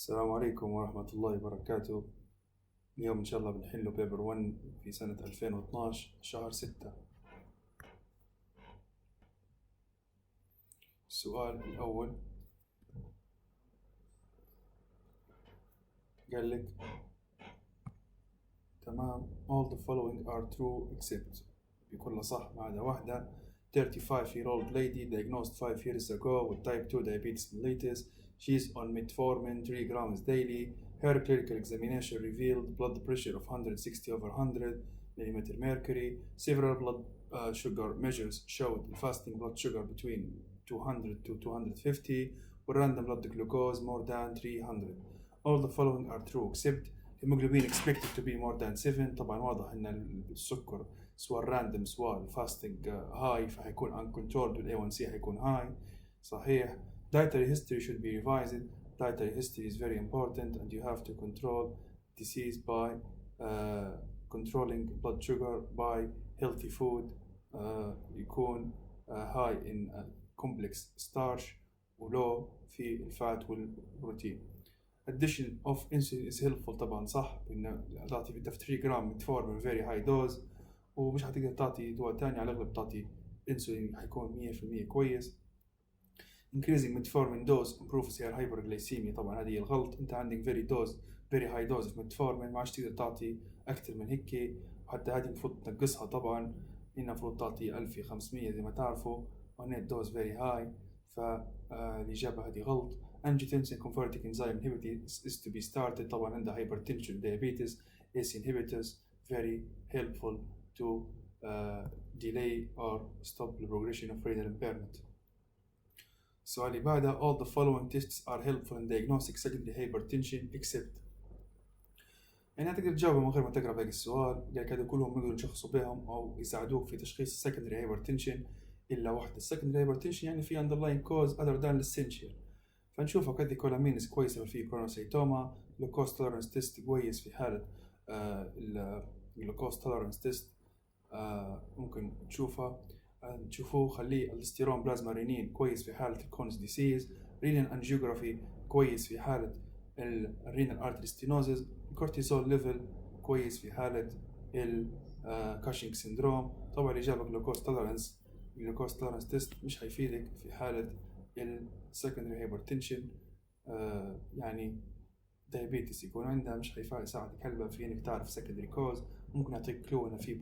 السلام عليكم ورحمة الله وبركاته. اليوم إن شاء الله بنحل بيبر 1 في سنة 2012 شهر 6. السؤال الأول قال لك تمام all the following are true except بكل صح ما عدا واحدة. 35-year-old lady diagnosed 5 years ago with type 2 diabetes mellitus. She's on metformin 3 grams daily. Her clinical examination revealed blood pressure of 160 over 100 millimeter mercury. Several blood sugar measures showed fasting blood sugar between 200 to 250 with random blood glucose more than 300. All the following are true except hemoglobin expected to be more than 7. طبعا واضح ان السكر سواء الراندوم سواء الفاستنج هاي فهيكون uncontrolled وال A1C هيكون high. صحيح. Dietary history should be revised. Dietary history is very important and you have to control disease by controlling blood sugar by healthy food يكون high in complex starch ولو في الفات والبروتين. Addition of insulin is helpful طبعا صح إنه تعطي في 3 جرام ميتفورمين very high dose ومش هتقدر تعطي دواء تاني على الأغلب تعطي insulin هيكون 100% كويس. Increasing metformin dose improves your hyperglycemia. طبعا هذه الغلط. أنت عندك very high dose في metformin ما عادش تقدر تعطي أكثر من هيك وحتى هذه المفروض تنقصها. طبعا هنا المفروض تعطي 1500 زي ما تعرفوا وهنا dose very high فالإجابة هذه غلط. Angiotensin converting enzyme inhibitors is to be started. طبعا عندها hypertension diabetes ACE inhibitors very helpful to delay or stop the progression of renal impairment. السؤال اللي بعده all the following tests are helpful in diagnosing secondary hypertension except. يعني هتقدر تجاوب من غير ما تقرأ باقي السؤال لأن هذول كلهم يقدروا يشخصوا بهم أو يساعدوك في تشخيص secondary hypertension إلا واحدة. secondary hypertension يعني في underlying cause other than essential. فنشوفها كذا كولامينز كويسة في كرونوسيتوما. glucose tolerance test كويس في حالة glucose tolerance test ممكن تشوفوه. خليه الاستيرون بلازما رينين كويس في حالة الكونز ديسيز. رينين انجيوغرافي كويس في حالة الرينال ارتري ستينوزز. كورتيزول ليفل كويس في حالة الكاشينج سيندروم. طبعا الإجابة glucose tolerance test مش هيفيدك في حالة secondary hypertension يعني diabetes يكون عندها مش هيساعدك هلبا في انك تعرف secondary cause. ممكن يعطيك كلو انه في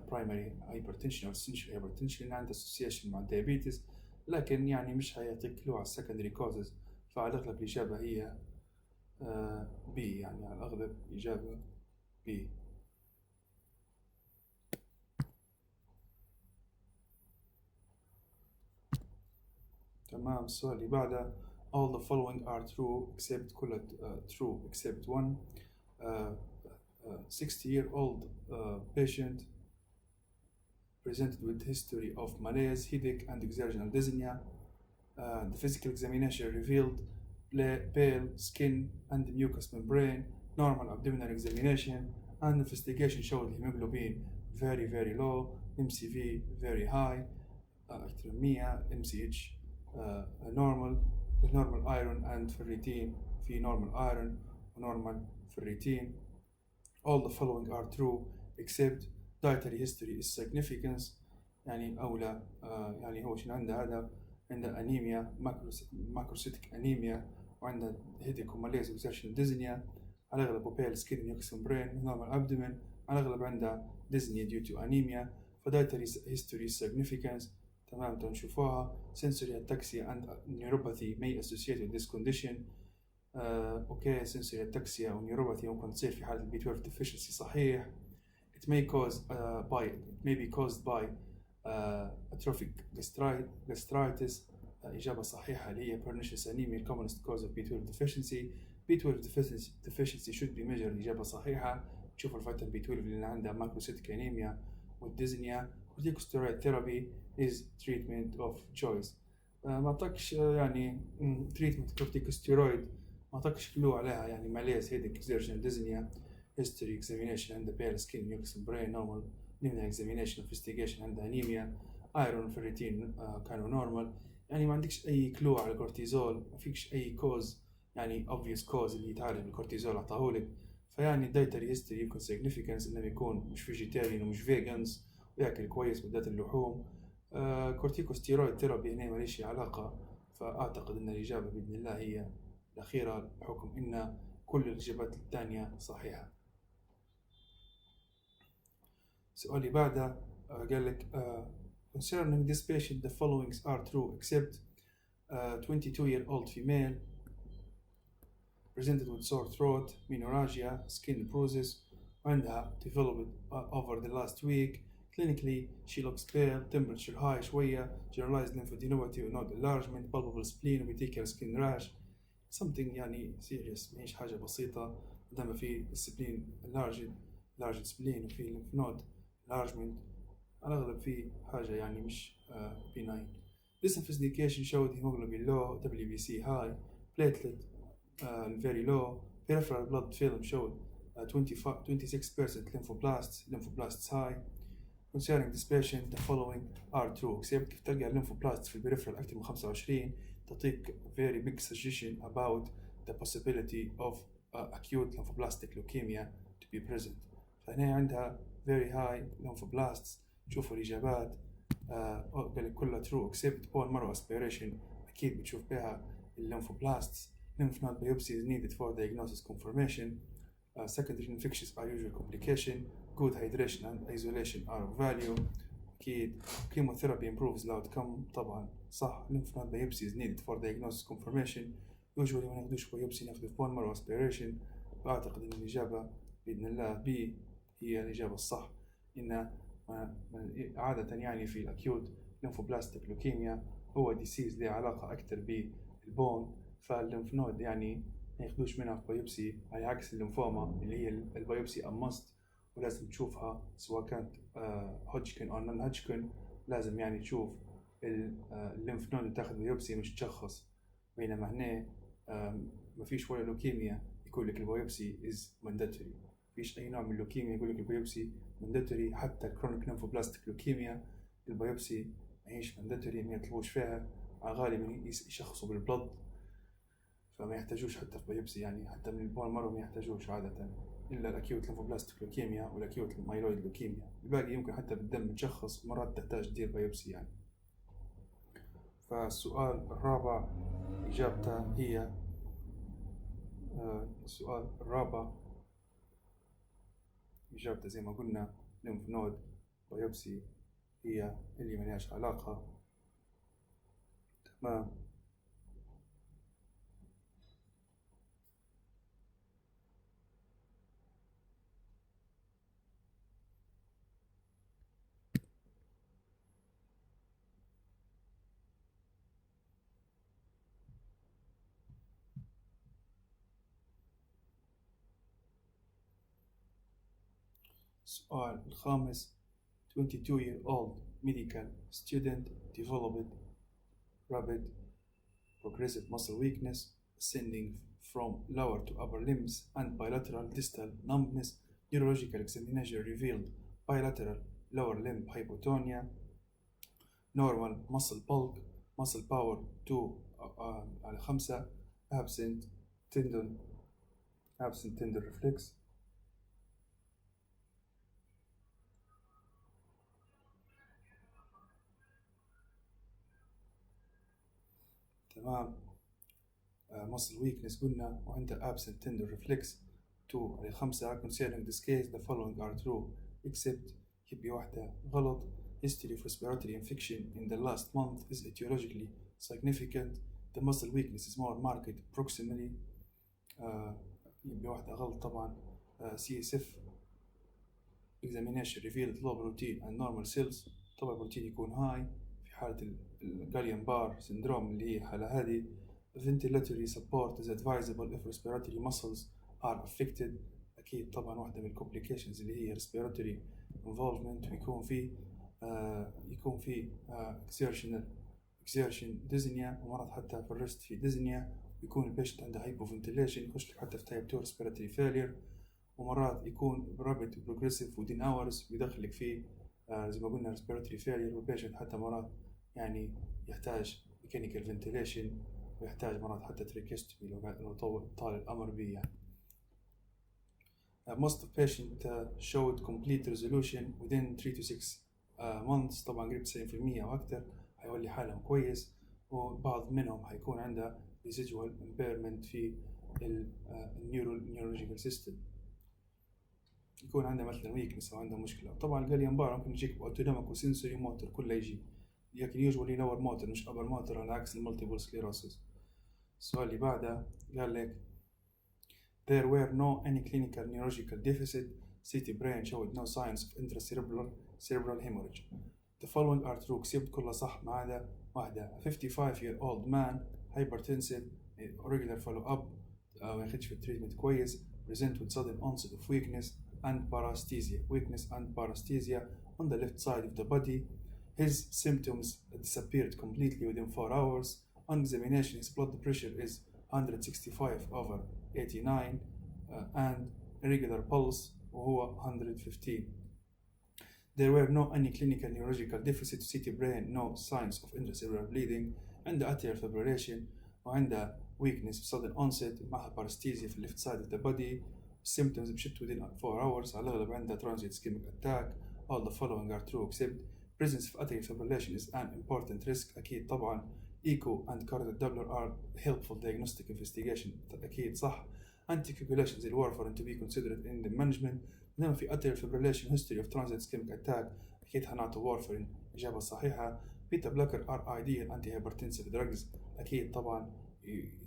primary hypertension او essential hypertension اللي عنده association مع diabetes لكن يعني مش هيعطيك كلو على secondary causes. فعلى الاغلب الاجابه هي B يعني على الاغلب اجابه B. تمام. السؤال اللي بعده all the following are true except كلها true except one. 60-year-old patient presented with history of malaise, headache and exertional dyspnea. The physical examination revealed pale skin and mucous membrane. Normal abdominal examination and investigation showed hemoglobin very low, MCV very high, MCH normal with normal iron and ferritin في normal iron normal ferritin. All the following are true except dietary history is significance. يعني أولى يعني هو شنو عنده هذا عنده أنيميا ماكروسيتيك أنيميا وعنده هيديك وماليز وإكزيرشن ديزنيا على أغلب pale skin mucous membrane normal abdomen على أغلب عنده dyspnea due to anemia. فdietary history is significance. تمام تنشوفوها. sensory ataxia and neuropathy may associate with this condition. اوكي sensory ataxia و neuropathy ممكن تصير في حالة B12 deficiency صحيح. it may be caused by atrophic gastritis. إجابة صحيحة اللي هي pernicious anemia commonest cause of B12 deficiency. B12 deficiency should be measured. إجابة صحيحة. تشوف الفيتامين B12 اللي عندها macrocytic anemia والديزنيا. corticosteroid therapy is treatment of choice. ما أعطاكش يعني treatment corticosteroid ما أعطاكش كلو عليها يعني malaise headache exertional dyspnea. history examination عندها pale skin mucous membrane normal. examination investigation عندها anemia iron ferritin كانوا normal. يعني ما عندكش أي كلو على الكورتيزول، ما فيكش أي كوز يعني obvious cause اللي يتعالج بالكورتيزول عطاهولك. فيعني dietary history يكون significance إنه يكون مش vegetarian ومش vegans وياكل كويس بالذات اللحوم. كورتيكوستيرويد ثيرابي هنا ماليش علاقة. فأعتقد أن الإجابة بإذن الله هي الأخيرة، بحكم أن كل الإجابات الثانية صحيحة. السؤال اللي بعده قال لك concerning this patient the followings are true except 22-year-old female presented with sore throat, menorrhagia, skin bruises, عندها developed over the last week. Clinically she looks pale, temperature high شوية, generalized lymphadenopathy node enlargement, palpable spleen, petechial skin rash. something يعني serious، ماهيش حاجة بسيطة. دام في spleen enlarged spleen وفي lymph node enlargement، على الأغلب في حاجة يعني مش benign. This investigation showed hemoglobin low, WBC high, platelet very low, peripheral blood film showed 26% lymphoblasts high. Concerning this patient the following are true except كيف تلقى الليمفوبلاست في البريفرال أكثر من 25 تعطيك very big suggestion about the possibility of acute lymphoblastic leukemia to be present. فهنا عندها very high lymphoblasts. تشوفوا الإجابات قال كلها true except bone marrow aspiration، أكيد بتشوف بها الليمفوبلاsts. lymph node biopsy is needed for diagnosis confirmation. Secondary infections are usual complication. Good hydration and isolation are of value. أكيد chemotherapy improves the outcome، طبعا صح. lymph node biopsy is needed for diagnosis confirmation. usually ما ناخدوش biopsy ناخدو bone marrow aspiration. أعتقد أن الإجابة بإذن الله B هي الإجابة الصح. إن عادة يعني في الأكيوت ليمفوبلاستيك لوكيميا هو ديسيز له علاقة أكثر بالبون، فالليمف نود يعني ما ياخدوش منها في بايوبسي، على عكس الليمفوما اللي هي البايوبسي أمست ولازم تشوفها سواء كانت هوجكن أو نون هوجكن، لازم يعني تشوف الليمف نود تاخد بايوبسي مش تشخص. بينما هنا ما فيش ولا لوكيميا يقول لك البايوبسي is mandatory، فيش أي نوع من اللوكيميا يقول لك البايوبسي mandatory. حتى كرونيك ليمفوبلاستيك لوكيميا البايوبسي ماهيش mandatory، ما يطلبوش فيها، غالبا يشخصوا بالبلد فما يحتاجوش حتى في بايوبسي، يعني حتى من البون مارو ما يحتاجوش عادة، إلا الأكيوت ليمفوبلاستيك لوكيميا والأكيوت مايلويد لوكيميا. الباقي يمكن حتى بالدم تشخص، مرات تحتاج تدير بايوبسي يعني. فالسؤال الرابع إجابته هي السؤال الرابع إجابته زي ما قلنا lymph node biopsy هي اللي ملهاش علاقة. تمام. السؤال الخامس 22-year-old medical student developed rapid progressive muscle weakness ascending from lower to upper limbs and bilateral distal numbness. Neurological examination revealed bilateral lower limb hypotonia, normal muscle bulk, muscle power 2/5, absent tendon reflex. تمام. muscle weakness قلنا وعنده absent tendon reflex 2/5. concerning this case the following are true except يبقى واحدة غلط. history of respiratory infection in the last month is etiologically significant. the muscle weakness is more marked proximally. يبقى واحدة غلط طبعا. CSF examination revealed low protein and normal cells. طبعا البروتين يكون high في حالة الجاليان بار syndrome اللي هي الحالة هذه. ventilatory support is advisable if respiratory muscles are affected. أكيد طبعا واحدة من complications اللي هي respiratory involvement، ويكون في exertion dyspnea، ومرات حتى في الرست في dyspnea، ويكون البيشنت عنده hypoventilation يخش لك حتى في type 2 respiratory failure، ومرات يكون rapid progressive within hours ويدخلك فيه زي ما قلنا respiratory failure، والبيشنت حتى مرات يعني يحتاج mechanical ventilation، ويحتاج مرات حتى tracheostomy لو طال الأمر به يعني. Most of patients showed complete resolution within 3 to 6 months. طبعا قريب 90% أو أكثر هيولي حالهم كويس، وبعض منهم هيكون عنده residual impairment في neurological system، يكون عنده مثلا weakness أو عنده مشكلة. طبعا الجاليوم بار ممكن يجيك autonomic وسنسوري موتور كله يجي، لكن usually lower motor مش upper motor على عكس المالتيبل سكليروسيس. السؤال اللي بعده قال لك there were no any clinical neurological deficit. CT brain showed no signs of intracerebral hemorrhage. The following are true except كلها صح ما عدا واحدة. A 55-year-old man hypertensive regular follow up ما ياخدش في التريتمنت كويس present with sudden onset of weakness and paresthesia on the left side of the body. His symptoms disappeared completely within 4 hours. On examination his blood pressure is 165/89 and irregular pulse وهو 115. There were no any clinical neurological deficit, CT brain, no signs of intracerebral bleeding, and atrial fibrillation, وعنده weakness sudden onset مع paresthesia في left side of the body. Symptoms بشت within 4 hours. على الأغلب عنده transient ischemic attack. All the following are true except presence of atrial fibrillation is an important risk. أكيد طبعا echo and cardiac doppler are helpful diagnostic investigation. أكيد صح. Anticoagulations is warfarin to be considered in the management. إنما في atrial fibrillation history of transient ischemic attack أكيد هنعطي warfarin. إجابة صحيحة. beta blocker are ideal antihypertensive drugs. أكيد طبعا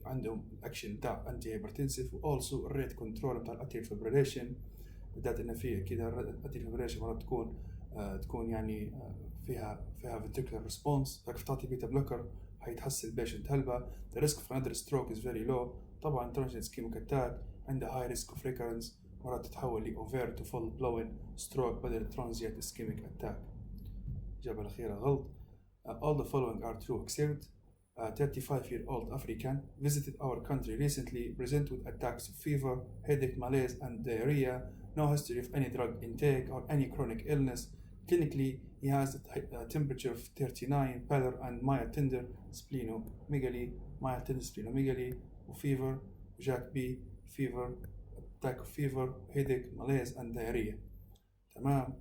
عندهم الأكشن بتاع antihypertensive و also الريت كنترول بتاع atrial fibrillation، بالذات إن فيه كده atrial fibrillation مرات تكون يعني فيها ventricular response. فكيف تعطي بيتا بلوكر هيتحسن البيشنت هلبة. The risk of another stroke is very low. طبعا transient ischemic attack عنده high risk of recurrence، مرات تتحول ل overt to full blown stroke بدل transient ischemic attack. الإجابة الأخيرة غلط. All the following are true except a 35-year-old African visited our country recently, present with attacks of fever, headache, malaise, and diarrhea. No history of any drug intake or any chronic illness. Clinically, he has a temperature of 39, pallor and mild tender splenomegaly, fever, Jack B, fever, attack of fever, headache, malaise, and diarrhea. تمام.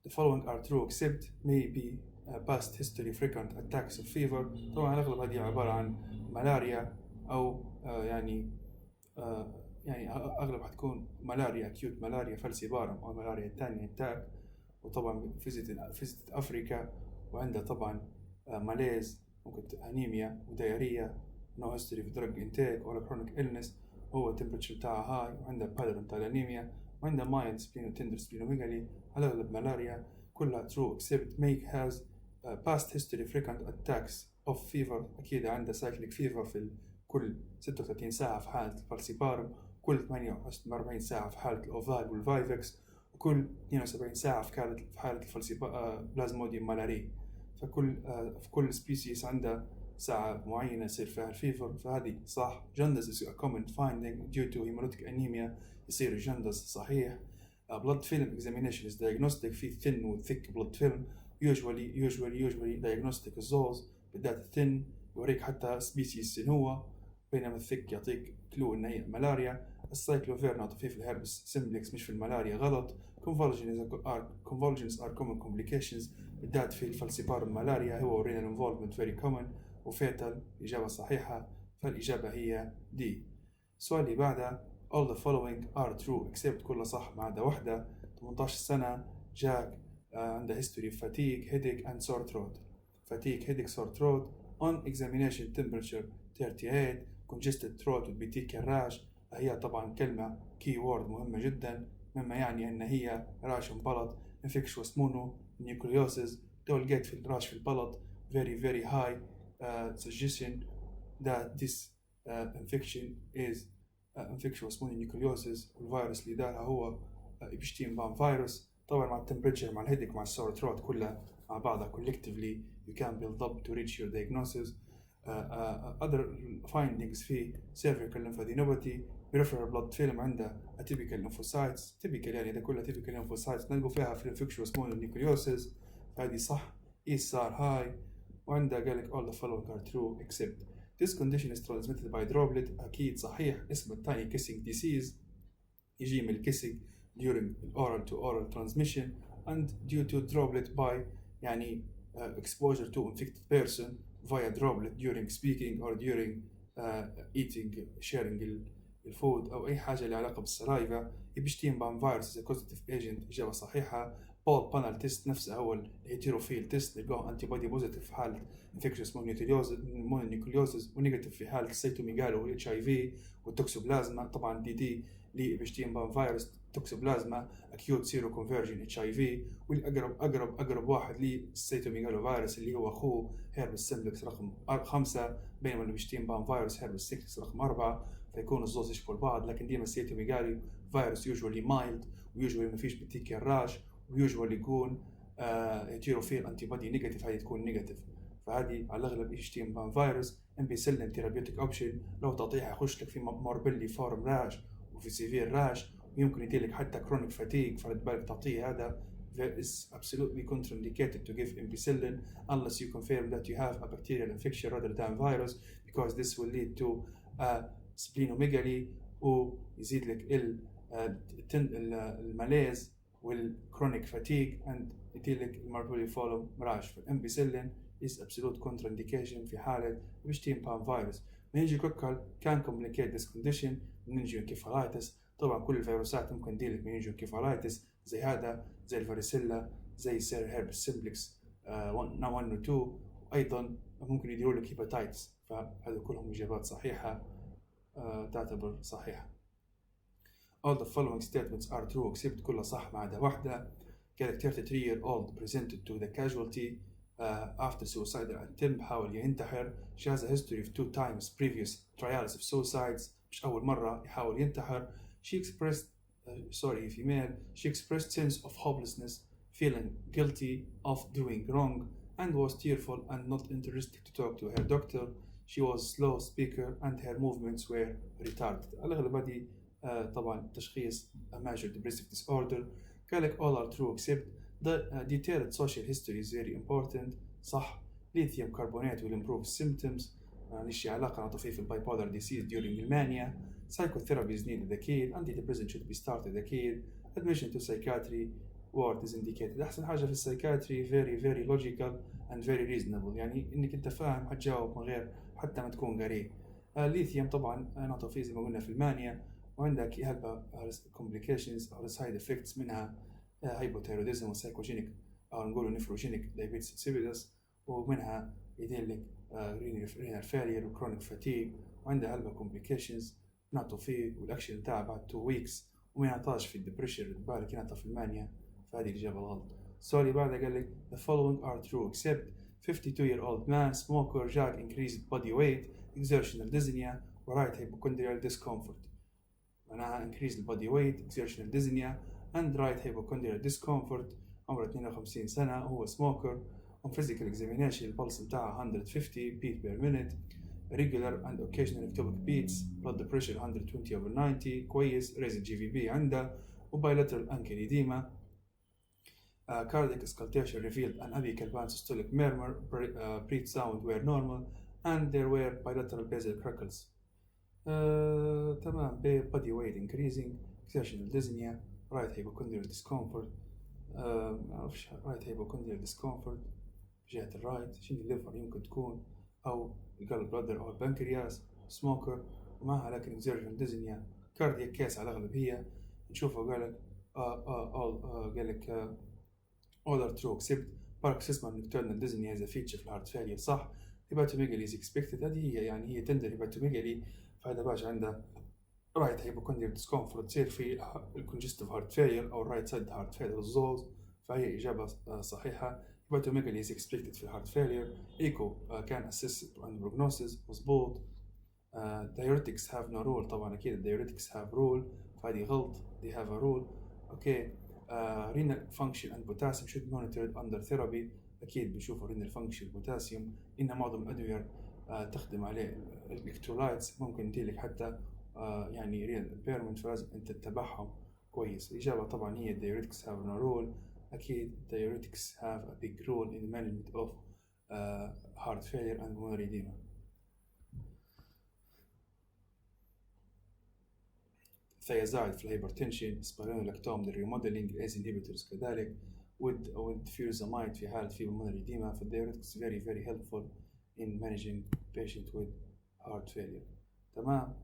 The following are true except maybe past history frequent attacks of fever. طبعا الأغلب هذه عبارة عن ملاريا أو يعني أغلب حتكون ملاريا acute ملاريا فالسيبارم أو ملاريا الثانية attack. وطبعا فيزيت أفريقيا وعنده طبعا ماليز ممكن أنيميا وديارية. no history of drug intake or chronic illness. هو temperature بتاعه high وعنده pattern بتاع الأنيميا وعنده mild tender splenomegaly. على الأغلب ملاريا. كلها true except make has past history frequent attacks of fever. أكيد عنده cyclic fever في كل 36 ساعة في حالة الفالسيبارم، كل 48 ساعة في حالة الأوفال والفايفكس، وكل 72 ساعة في حالة البلازموديوم مالاري. في كل سبيسيس عنده ساعة معينة يصير فيها الفيفر. فهذه صح. jaundice is a common finding due to hemolytic anemia. يصير jaundice صحيح. blood film examination is diagnostic في thin و thick blood film. usually diagnostic الزوز بالذات thin يوريك حتى species هو، بينما الثيك يعطيك كلو إن هي ملاريا. السايكلوفير نعطيه في الهربس سيمبلكس مش في الملاريا غلط. convulsions are common complications بالذات في الفالسيبارم ملاريا. هو renal involvement very common وفيتال. إجابة صحيحة، فالإجابة هي D. السؤال اللي بعده all the following are true except كلها صح ما عدا واحدة. 18 سنة جاك عنده history of fatigue, headache and sore throat. fatigue, headache, sore throat. on examination temperature 38, congested throat with petechial rash. هي طبعا كلمة keyword مهمة جدا مما يعني أن هي راش بلط. infectious mononucleosis تلقيت في الراش في البلط very high suggestion that this infection is infectious mononucleosis. والفيروس اللي دارها هو إبشتين بام فيروس. طبعا مع التمبريتشر مع الهيدك مع السور ثروت كلها مع بعضها collectively you can build up to reach your diagnosis. other findings في cervical lymphadenopathy, peripheral blood film عنده atypical lymphocytes. typical يعني ده كلها typical lymphocytes نلقوا فيها في infectious mononucleosis. هذه صح. ESR high وعندها قال لك all the following are true except this condition is transmitted by droplet. أكيد صحيح، اسمه الثاني kissing disease، يجي من kissing during oral to oral transmission and due to droplet by يعني exposure to infected person via droplet during speaking or during eating sharing الفود أو أي حاجة لها علاقة بالسلايفا. يبشتين بان فيروس كوزيتيف ايجنت، إجابة صحيحة. بول بانل تيست نفسه هو الهيتيروفيل تيست، لقوه انتي بودي بوزيتيف في حالة انفكشوس مونونيوكليوزز ونيجاتيف في حالة السيتوميجالو والاتش اي في والتوكسوبلازما. طبعا دي لبشتين بان فيروس توكسوبلازما اكيوت سيرو كونفرجن اتش اي في، والاقرب واحد للسيتوميجالو فيروس اللي هو اخوه هيربس سمبلكس رقم 5، بينما اللي بشتين بان فيروس هيربس سمبلكس رقم 4، فيكون الزوز يشبهوا بعض. لكن ديما السيتوميجالو فيروس يوجوالي مايلد ويوجوالي ما فيش بتيكي الراش ويوجوالي يكون هيتيروفيل انتي بودي نيجاتيف، هذه تكون نيجاتيف. فهذه على الاغلب يشتين بان فيروس امبيسلين ثيرابيوتيك اوبشن، لو تعطيها يخش لك في موربيلي فورم راش وفي سيفير راش، ويمكن يديلك حتى كرونيك فاتيج، فرد بالك تعطيه هذا. There is absolutely contraindicated to give ampicillin unless you confirm that you have a bacterial infection rather than virus, because this will lead to splenomegaly ويزيد لك الماليز والكرونيك فاتيج and يديلك الماربوليفولم راش. فالامبيسلين is absolute contraindication في حالة بشتين بان فيروس. meningococcal can complicate this condition meningoencephalitis. طبعا كل الفيروسات ممكن تديلك meningoencephalitis زي هذا، زي الفاريسيلا، زي سير هيربس سمبلكس 1 و 2، وأيضا ممكن يديرولك هيباتايتس. فهذا كلهم إجابات صحيحة تعتبر صحيحة. All the following statements are true except كلها صح ما عدا واحدة. كانت 33-year-old presented to the casualty after suicidal attempt، حاول ينتحر. She has a history of 2 times previous trials of suicides، مش أول مرة يحاول ينتحر. She expressed female. She expressed sense of hopelessness, feeling guilty of doing wrong, and was tearful and not interested to talk to her doctor. She was slow speaker and her movements were retarded. الأغلب هذه طبعا تشخيص major depressive disorder. قال لك all are true except the detailed social history is very important. صح. lithium carbonate will improve symptoms. ليش علاقة نعطي في bipolar disease during mania. Psychotherapy is needed أكيد. Antidepressant should be started أكيد. Admission to psychiatry ward is indicated. أحسن حاجة في السايكاتري very logical and very reasonable، يعني إنك أنت فاهم حتجاوب من غير حتى ما تكون قريب. ليثيوم طبعا نعطي فيه زي ما قلنا في المانيا، وعندك هلبة complications أو side effects منها hypothyroidism وسايكوجينيك أو نقول نفروجينيك diabetes insipidus، ومنها يديلك renal failure وchronic fatigue، وعنده هلبة complications نعطوا فيه والأكشن بتاعه بعد 2 weeks، وما ينعطاش في الدبريشن بالك ينعطى في المانيا. فهذه الإجابة الغلط. السؤال اللي بعده قال لك the following are true except 52-year-old man smoker Jack increased body weight exertional dyspnea right hypochondrial discomfort. معناها increased body weight exertional dyspnea and right hypochondrial discomfort. عمره 52 سنة، هو smoker. on physical examination البلس بتاعه 150 beat per minute regular and occasional ectopic beats. blood pressure 120/90 كويس. raised GVB عنده وbilateral ankle edema. cardiac auscultation revealed an apical band systolic murmur. breath sound were normal and there were bilateral basal crackles. تمام. body weight increasing exertional dyspnea right hypochondrial discomfort. معرفش right hypochondrial discomfort جهة الرايت. شنو الليفر يمكن تكون أو القلب بلادر أو البنكرياس. سموكر ومعها لكن exertional dyspnea. كاردياك كيس على الأغلب هي نشوفه. قالك قالك all are true except paroxysmal nocturnal dyspnea is a feature في الهارت فيلير. صح. hepatomegaly is expected. هذه هي يعني هي تندر hepatomegaly، فهذا باش عنده right hypochondrial discomfort تصير في الcongestive heart failure أو right side heart failure الزوز، فهي إجابة صحيحة. hepatomegaly is expected في heart failure. echo can assist and prognosis مظبوط. diuretics have no role. طبعا أكيد diuretics have role، فهذه غلط. they have a role. okay. renal function and potassium should be monitored under therapy. أكيد بنشوف renal function potassium، إن معظم الأدوية تخدم عليه الإلكترولايتس، ممكن تديلك حتى يعني renal impairment، فلازم أنت تتبعهم كويس. الإجابة طبعا هي diuretics have no role. أكيد diuretics have a big role in the management of heart failure and pulmonary edema. thiazide في الهايبرتنشن، spironolactone للريموديلينج، الاز inhibitors كذلك، with furosemide في حالة في pulmonary edema. فالdiuretics very helpful in managing patient with heart failure. تمام.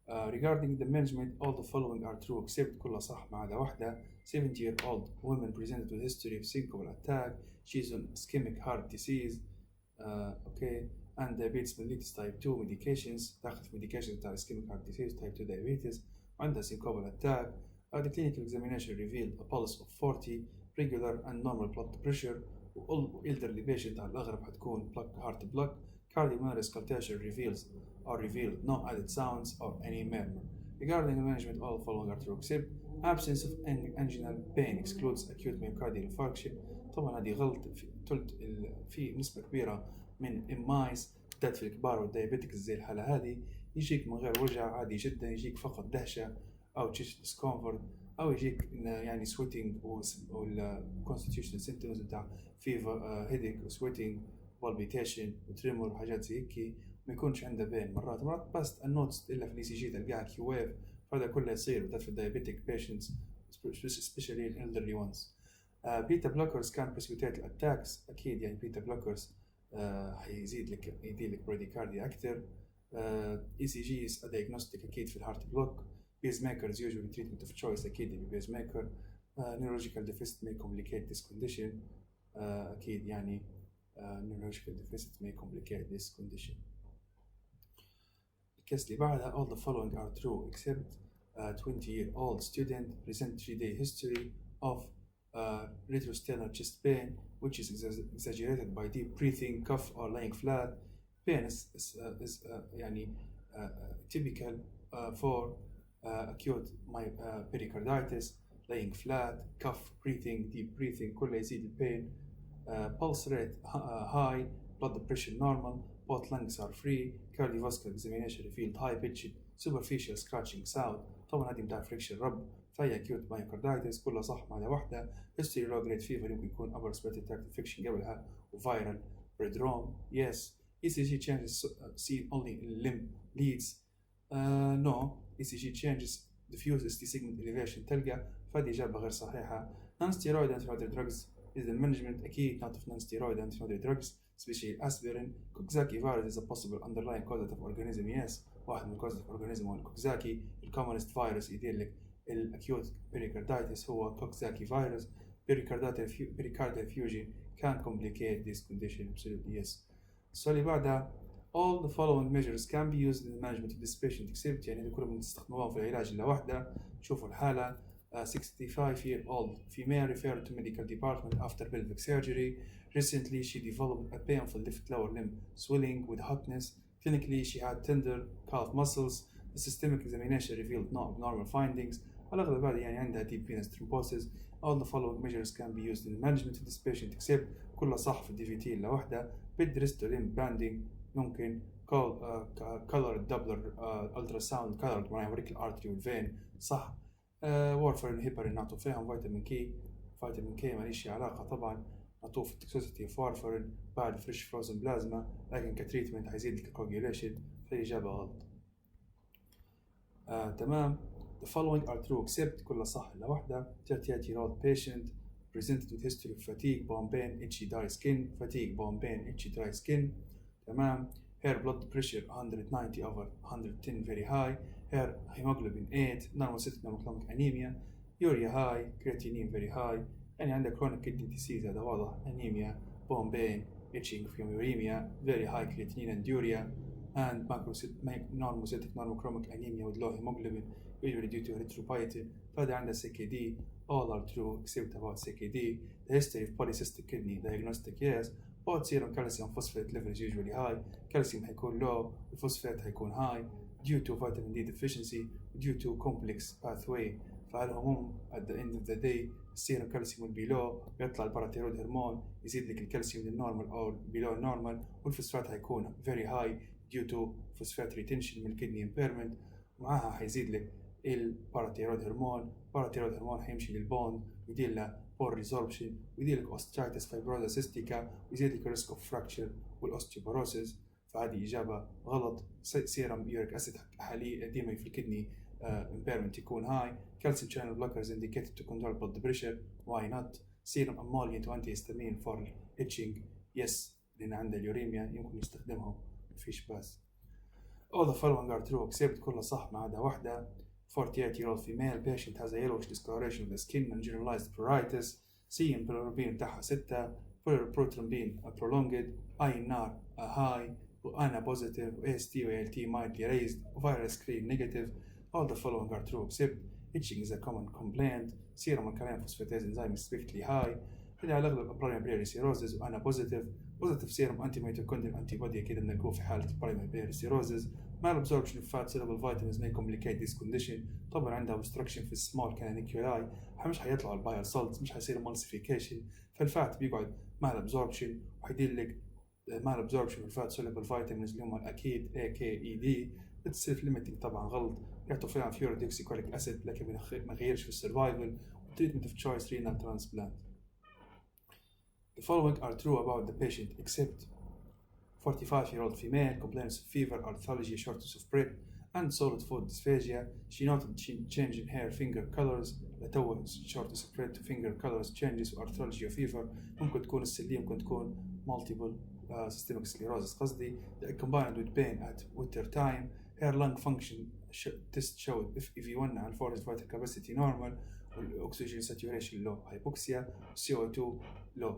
Regarding the management, all the following are true except كلها صح ما عدا واحدة. 70-year-old woman presented with history of syncopal attack. She's on ischemic heart disease. Okay. And diabetes mellitus type 2 medications. تاخذ medications بتاع ischemic heart disease type 2 diabetes. عندها syncopal attack. The clinical examination revealed a pulse of 40, regular and normal blood pressure. elderly patient على الأغلب حتكون heart block. Cardiopulmonary auscultation revealed no added sounds or any murmur. Regarding the management, all following are true except absence of anginal pain excludes acute myocardial infarction. طبعا هذه غلط في نسبة كبيرة من MIs بالذات في الكبار والدايابيتك زي الحالة هذه يجيك من غير وجع عادي جدا، يجيك فقط دهشة أو chest discomfort أو يجيك يعني sweating وال constitutional symptoms بتاع fever headache و sweating palpitation وتريمور وحاجات زي هيك، ما يكونش عنده بين مرات بس النوتس إلا في الإي سي جي تلقاها كيو ويف. فهذا كله يصير بالذات في الدايابيتك patients especially in elderly ones. beta blockers can precipitate attacks. أكيد يعني beta blockers يدير لك bradycardia أكثر. ECG is a diagnostic أكيد في الهارت بلوك. pacemakers usually treatment of choice أكيد pacemaker. neurological deficit may complicate this condition. أكيد يعني neurological deficit may complicate this condition. الكيس اللي بعدها all the following are true except 20-year-old student present 3-day history of retrosternal chest pain which is exaggerated by deep breathing, cough or laying flat. Pain is يعني typical for acute pericarditis, laying flat, cough, breathing, deep breathing كله يزيد البين. Pulse rate high, blood pressure normal, both lungs are free, cardiovascular examination revealed high pitched superficial scratching sound. طبعا هذه متاع friction rub. فهي acute myocarditis كلها صح ما عدا واحدة. history low grade fever يمكن يكون upper respiratory tract infection قبلها وviral prodrome. yes. ECG changes seen only in limb leads. no. ECG changes diffuse ST segment elevation تلقى. فهذه إجابة غير صحيحة. non-steroid anti-inflammatory drugs is the management أكيد not of non-steroid anti-inflammatory drugs especially aspirin. Coxsackie virus is a possible underlying causative organism. yes. واحد من causative organism هو الكوكزاكي. commonest virus يدير لك الأكيوت pericarditis هو Coxsackie virus. pericardial effusion can complicate this condition. absolutely yes. السؤال اللي بعدها all the following measures can be used in the management of this patient except يعني كلهم نستخدموهم في العلاج إلا واحدة. شوفوا الحالة 65-year-old female referred to medical department after pelvic surgery. Recently she developed a painful left lower limb swelling with hotness. Clinically she had tender calf muscles. The systemic examination revealed no abnormal findings. على الأغلب هذه يعني عندها deep venous thrombosis. All the following measures can be used in the management of this patient except كلها صح في الDVT إلا واحدة. bed rest limb banding ممكن colored doppler ultrasound colored وانا يوريك الارتري والفين صح. وارفرين هيبرين نعطوا فيهم فيتامين كي ماليش علاقة طبعا. نعطوه في التوكسيسيتي اوف وارفرين بعد فريش فروزن بلازما لكن كتريتمنت هيزيد لك الكوجيوليشن. فالإجابة غلط. تمام. The following are true except كلها صح إلا واحدة. 38-year-old patient presented with history of fatigue, bone pain, itchy dry skin. fatigue, bone pain, itchy dry skin. تمام. her blood pressure 190/110 very high. her hemoglobin 8, normal cystic normochromic anemia, urea high, creatinine very high. يعني عندك chronic kidney disease هذا واضح. anemia, bone pain, itching, uremia, very high creatinine and urea, and normocytic normochromic anemia with low hemoglobin usually due to erythropoietin. فهذا عندها CKD. all are true except about CKD. the history of polycystic kidney diagnostic yes. both serum calcium phosphate levels usually high. calcium هيكون low, phosphate هيكون high due to vitamin D deficiency due to complex pathway. فعلى العموم at the end of the day serum calcium will be low. يطلع الباراتيرويد هرمون يزيد لك الكالسيوم للنورمال أو below normal. والفوسفات هيكون very high due to phosphate retention من kidney impairment. معها هيزيد لك الباراتيرويد هرمون. الباراتيرويد هرمون هيمشي للبون يدير له or resorption ويزيد لك osteoarthritis fibrosa cystica ويزيد لك risk of fracture والosteoporosis. فهذه إجابة غلط. سيرم يوريك أسيد حالي ديما في الكدني impairment يكون high. calcium channel blockers indicated to control blood pressure. why not. serum emollient antihistamine for itching. yes لأن عنده اليوريميا يمكن يستخدمهم مفيش باس. all the following are true except كلها صح ما عدا واحدة. 48-year-old female patient has a yellowish discoloration of the skin and generalized pruritus. serum bilirubin بتاعها 6. prothrombin prolonged. INR high. وأنا positive. AST و ALT mildly raised. virus screen negative. all the following are true except itching is a common complaint. serum alkaline phosphatase enzyme is strictly high. إذا على الأغلب primary biliary cirrhosis وأنا positive serum anti-mitochondrial antibody أكيد نلقوه في حالة primary biliary cirrhosis. malabsorption of fat soluble vitamins may complicate this condition. طبعا عندها obstruction في small canaliculi مش حيطلع البايل salts مش حيصير emulsification فالفات بيقعد malabsorption وحيدير لك malabsorption في الفات soluble vitamins اللي هم الأكيد AKED. it's self limiting طبعا غلط. يعطوا فيها fluorodeoxycholic acid لكن ما يغيرش في السرفايفل. treatment of choice renal transplant. The following are true about the patient except 45-year-old female complains of fever, arthralgia, shortness of breath and solid food dysphagia. She noted change in hair finger colors. لتو shortness of breath to finger colors changes arthralgia fever. ممكن تكون السلية ممكن تكون multiple systemic sclerosis قصدي. combined with pain at winter time. Her lung function test showed FEV1 على forced vital capacity normal والoxygen saturation low. hypoxia CO2 low.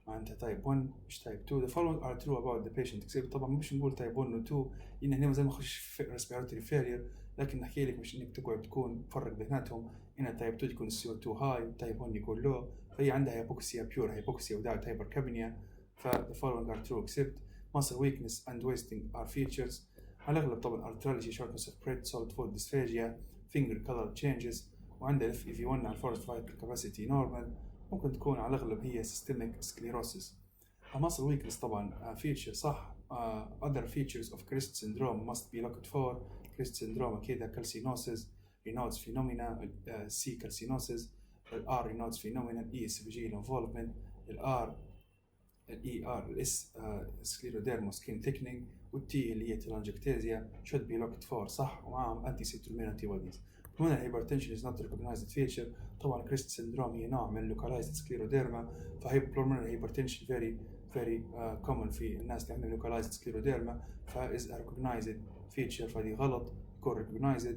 معناتها type 1 مش type 2. the following are true about the patient except طبعا مش نقول type 1 و 2 لأن هنا زي ما نخش في respiratory failure لكن نحكي لك مش إنك تقعد تكون تفرق بيناتهم. هنا type 2 يكون CO2 high type 1 يكون low. فهي عندها hypoxia pure hypoxia without hypercapnia. the following are true except muscle weakness and wasting are features. على الأغلب طبعا arthralgia shortness of breath solid food dysphagia finger color changes وعندها FEV1 على forced vital capacity normal. ممكن تكون على الأغلب هي systemic sclerosis. muscle weakness طبعا feature صح. other features of Crest syndrome must be looked for. Crest syndrome أكيد calcinosis Raynaud's phenomena C calcinosis R Raynaud's phenomena E esophageal involvement R S scleroderma skin thickening والT اللي هي telangiectasia should be looked for صح ومعهم anti-citrulline antibodies. pulmonary hypertension is not recognized feature. طبعا Crest syndrome هي نوع من localized scleroderma فهي pulmonary hypertension very common في الناس اللي عندهم localized scleroderma is a recognized feature فهذه غلط. يكون recognized.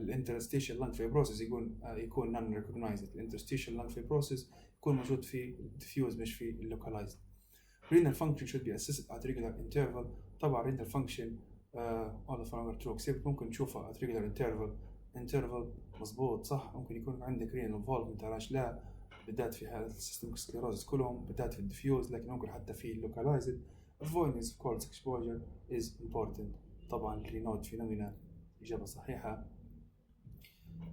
interstitial lung fibrosis يكون non recognized. interstitial lung fibrosis يكون موجود في diffuse مش في localized. renal function should be assessed at regular interval. طبعا renal function all the following are true except ممكن نشوفها at regular interval مظبوط صح. ممكن يكون عندك renal involvement علاش لا بالذات في حالة systemic sclerosis كلهم بالذات في الديفيوز لكن ممكن حتى في localized. avoidance of cold exposure is important. طبعا Raynaud's phenomena إجابة صحيحة.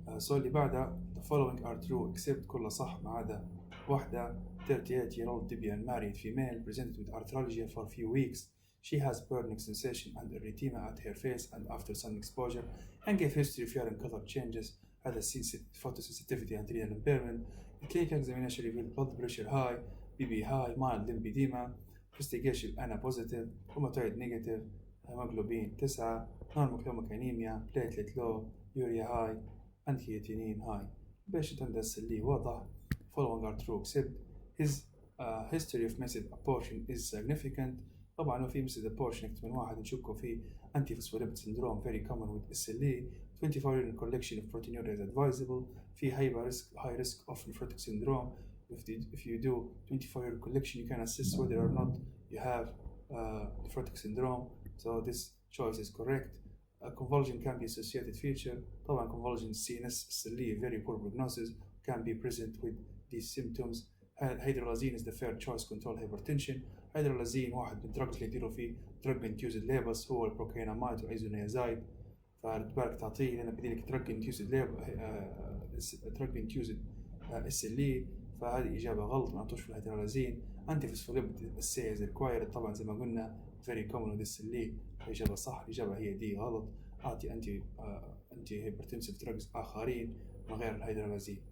السؤال اللي بعده the following are true except كلها صح ما عدا واحدة. 38-year-old Debian married female presented with arthralgia for a few weeks. She has burning sensation and erythema at her face and after sun exposure and gave history of urine color changes. Had a photosensitivity and renal impairment. The clinical examination revealed blood pressure high, BB high, mild lymphedema, investigation ANA positive, rheumatoid negative, hemoglobin 9, normochromic anemia, platelet low, urea high, and creatinine high. Patient عنده السلي واضح. Following are true except his history of missed abortion is significant. طبعا لو في missed abortion أكثر من واحد نشكه في antiphospholipid syndrome very common with SLE. 24-hour collection of proteinuria is advisable. في high risk of nephrotic syndrome. If you do 24-hour collection you can assess whether or not you have nephrotic syndrome. So this choice is correct. Convulsion can be associated feature. طبعا convulsion CNS SLE very poor prognosis can be present with these symptoms. hydralazine is the fair choice control hypertension. hydralazine واحد من drugs اللي يديروا فيه drug induced labs هو البروكينامايد وايزونيازايد. فبالك تعطيه لأنه بديلك drug induced SLE فهذه إجابة غلط ما نعطوش في الهيدرالازين. antiphospholipid assay is required. طبعا زي ما قلنا very common with SLE إجابة صح. الإجابة هي دي غلط. أعطي anti hypertensive drugs آخرين من غير الهيدرالازين.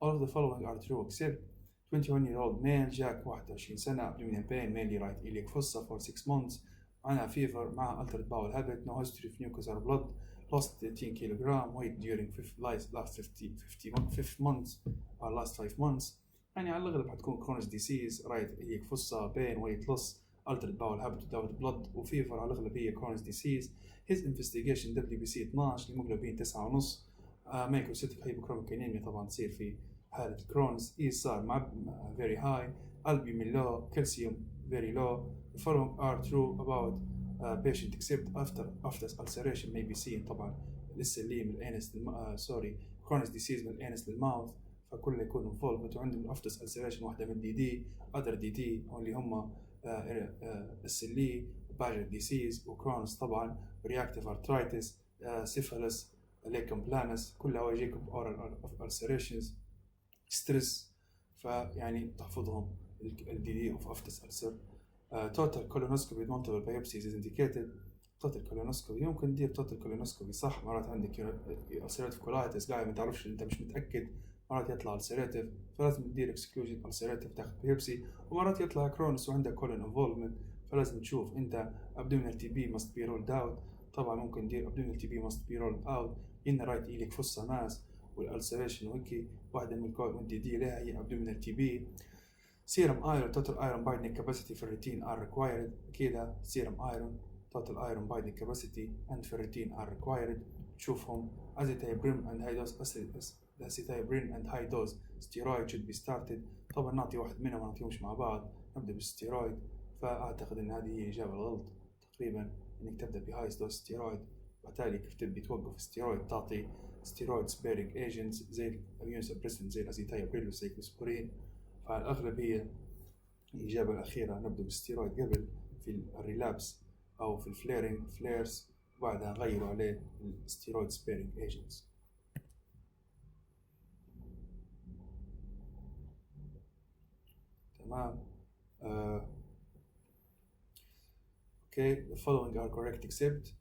all of the following are true except 21-year-old male جاك 21 سنة abdominal pain mainly right iliac fossa for 6 months معنا fever مع altered bowel habit no history of mucus or blood lost 13 kilogram weight during last 5 months or last 5 months يعني على الأغلب حتكون Crohn's disease right iliac fossa pain weight loss altered bowel habit without blood وفيفر على الأغلب هي Crohn's disease. His investigation WBC 12 هيموجلوبين 9.5 مايكروسيتيك هايبوكروميك انيميا طبعا تصير في حالة كرونز صار مع very high albumin low calcium very low. The following are true about patient except after ulceration may be seen طبعا للسليم الانس Crohn's disease من الانس للماوث فكله يكون involved وعندهم after ulceration واحدة من DD other DD اللي هم السلي باجر disease وكرونز طبعا reactive arthritis syphilis lichen planus كلها يجيكم oral ulcerations stress فيعني تحفظهم DD of after ulcer. Total colonoscopy multiple biopsies is indicated. total colonoscopy يمكن ندير total colonoscopy صح مرات عندك ulcerative colitis قاعد ما تعرفش انت مش متأكد مرات يطلع ulcerative فلازم تدير exclusion ulcerative تاخذ biopsy ومرات يطلع كرونس وعندك colon involvement فلازم تشوف انت abdominal TB must be ruled out طبعا ممكن ندير abdominal TB must be ruled out in right iliac fossa mass والulceration وهيك واحدة من DD لها هي abdominal TB. serum iron total iron binding capacity ferritin are required كده serum iron total iron binding capacity and ferritin are required تشوفهم azithromycin and high dose azithromycin and high dose steroid should be started طبعا نعطي واحد منهم ما نعطيهمش مع بعض نبدأ بالستيرويد فأعتقد أن هذه هي الإجابة الغلط تقريبا إنك تبدأ بهاي دوز ستيرويد وبالتالي كيف تبي توقف ستيرويد تعطي ستيرويد سبيرنج ايجنتس زي الاميون سبريسنت زي الازيتايوبريل والسايكلوسبورين فالأغلب هي الإجابة الأخيرة نبدأ بالستيرويد قبل في الريلابس أو في الفليرنج فليرز وبعدها غيروا عليه الستيرويد سبيرنج ايجنتس. تمام. Okay, the following are correct except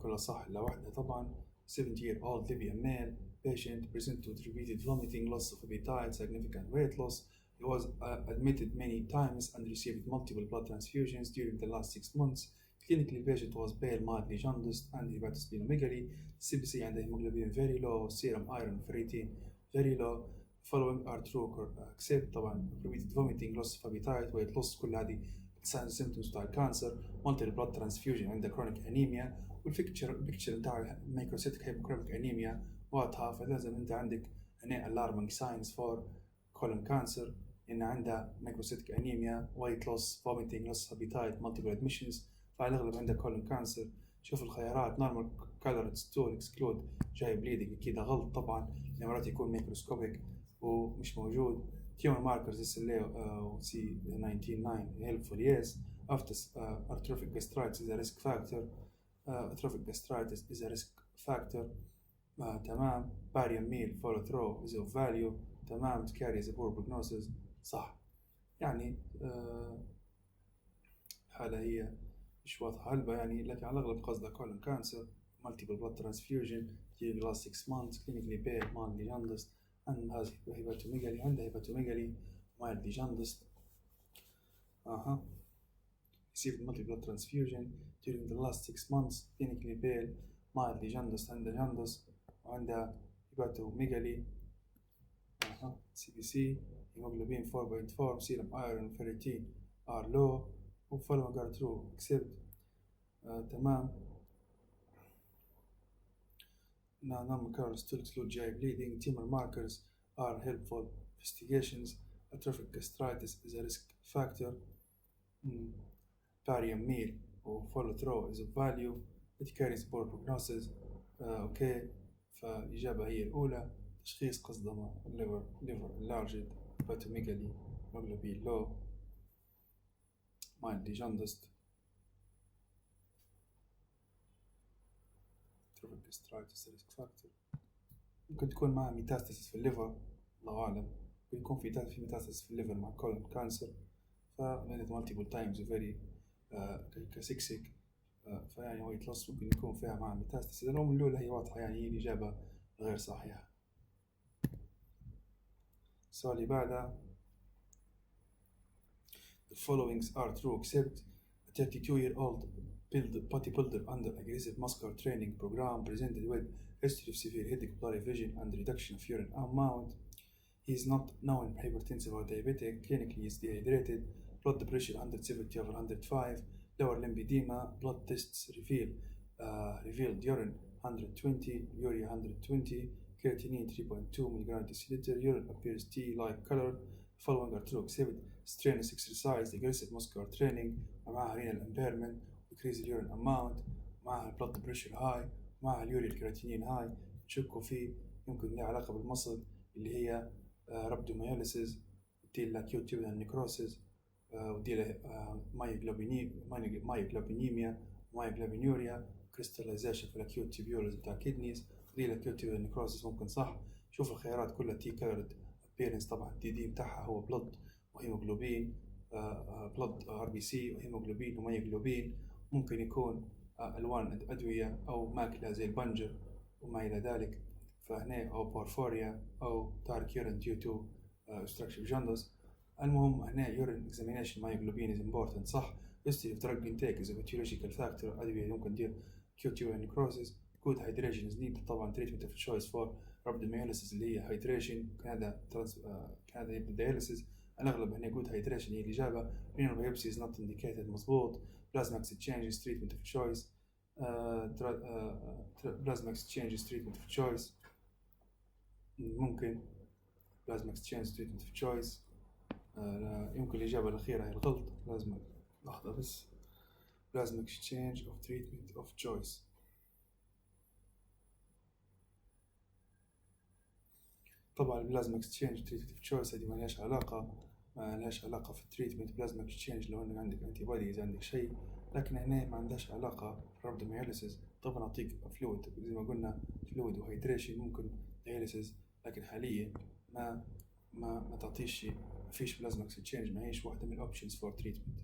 كلها صح إلا واحدة طبعا. 70-year-old Libyan male patient presented with repeated vomiting, loss of appetite, significant weight loss. He was admitted many times and received multiple blood transfusions during the last 6 months. Clinically, patient was pale, mildly jaundiced, and hepatosplenomegaly. CBC and hemoglobin very low, serum iron ferritin very low. Following are true except طبعا repeated vomiting, loss of appetite, weight loss كل هذه signs symptoms بتاع الكانسر. multiple blood transfusion عند chronic anemia. والبيكتشر بتاع microcytic hypochromic anemia واضحة فلازم أنت عندك alarming signs for colon cancer إن عندها microcytic anemia, weight loss, vomiting, loss of appetite, multiple admissions فعلى الأغلب عندها colon cancer. شوف الخيارات normal colored stool exclude جاي bleeding كده غلط طبعا لأن مرات يكون microscopic ومش موجود. tumor markers C199 helpful yes. after atrophic gastritis is a risk factor. atrophic gastritis is a risk factor. تمام. barium meal follow through is of value. تمام. it carries a poor prognosis صح. يعني هذا هي مش واضحة هلبة يعني لكن على الأغلب قصدها colon cancer multiple blood transfusion during the last 6 months clinically pale mildly jaundiced and has hepatomegaly عندها hepatomegaly mildly jaundiced. received multiple blood transfusion during the last 6 months clinically pale mildly jaundiced عندها jaundice وعندها hepatomegaly. CBC hemoglobin 4.4 serum iron ferritin are low وfollowing are true except تمام. normal curves still exclude GI bleeding. tumor markers are helpful investigations. atrophic gastritis is a risk factor. barium meal or follow through is of value. it carries poor prognosis. okay فالإجابة هي الأولى. تشخيص قصدما liver enlarged hepatomegaly hemoglobin low mildly jaundiced atrophic gastritis risk factor. ممكن تكون معها ميتاستاسيس في الليفر الله أعلم. يكون في ميتاستاسيس في الليفر مع colon cancer فمنت multiple times very كسكسك فيعني weight loss ممكن يكون فيها مع ميتاستاسيس. الأولى هي واضحة يعني هي الإجابة غير صحيحة. السؤال اللي بعده the followings are true except a 32-year-old bodybuilder under aggressive muscular training program presented with history of severe headache, blurry vision, and reduction of urine amount. He is not known hypertensive or diabetic, clinically is dehydrated, blood pressure 170 over 105, lower limb edema, blood tests revealed urine 120, urea 120, creatinine 3.2 mg deciliter, urine appears tea-like color. Following are true except strenuous exercise, aggressive muscular training, ومعها renal impairment, decrease urine amount, معها blood pressure high, معها اليوريا الكرياتينين هاي. نشكوا فيه يمكن له علاقة بالمصل اللي هي رhabdomyolysis، ودي له acute tubular necrosis، ودي له myoglobinemia، myoglobinuria، crystallization في acute tubules بتاع kidneys، ودي له acute tubular necrosis. ممكن صح. شوف الخيارات كلها تي colored appearance. طبعا الدي دي بتاعها هو blood وهيموغلوبين، blood RBC وهيموغلوبين وميوغلوبين. ممكن يكون ألوان أدوية أو ماكلة زي البنجر وما إلى ذلك. فهنا أو بورفوريا أو dark urine due to obstructive jaundice. المهم هنا urine examination myoglobin is important صح. history of drug intake is a pathological factor. أدوية يمكن دير acute tubular necrosis. good hydration is needed. طبعا treatment of choice for rhabdomyolysis اللي هي hydration. كان هذا dialysis الأغلب هنا good hydration هي الإجابة. renal biopsy is not indicated مظبوط. plasma exchange is treatment of choice. plasma exchange is treatment of choice. ممكن plasma exchange treatment of choice. يمكن الإجابة الأخيرة هي الغلط. لازم لحظة بس. plasma exchange of treatment of choice. طبعا البلازما اكسشينج تريتمنت اوف تشويس هذه ما لهاش علاقة في التريتمنت. بلازما اكسشينج لو انك عندك انتي بوديز عندك شيء، لكن هنا ما عندهاش علاقة برابدومياليسيس. طبعا اعطيك فلويد زي ما قلنا فلويد وهيدريشن ممكن دياليسيس، لكن حاليا ما تعطيش ما فيش بلازما اكسشينج، ما هيش واحدة من الاوبشنز فور تريتمنت.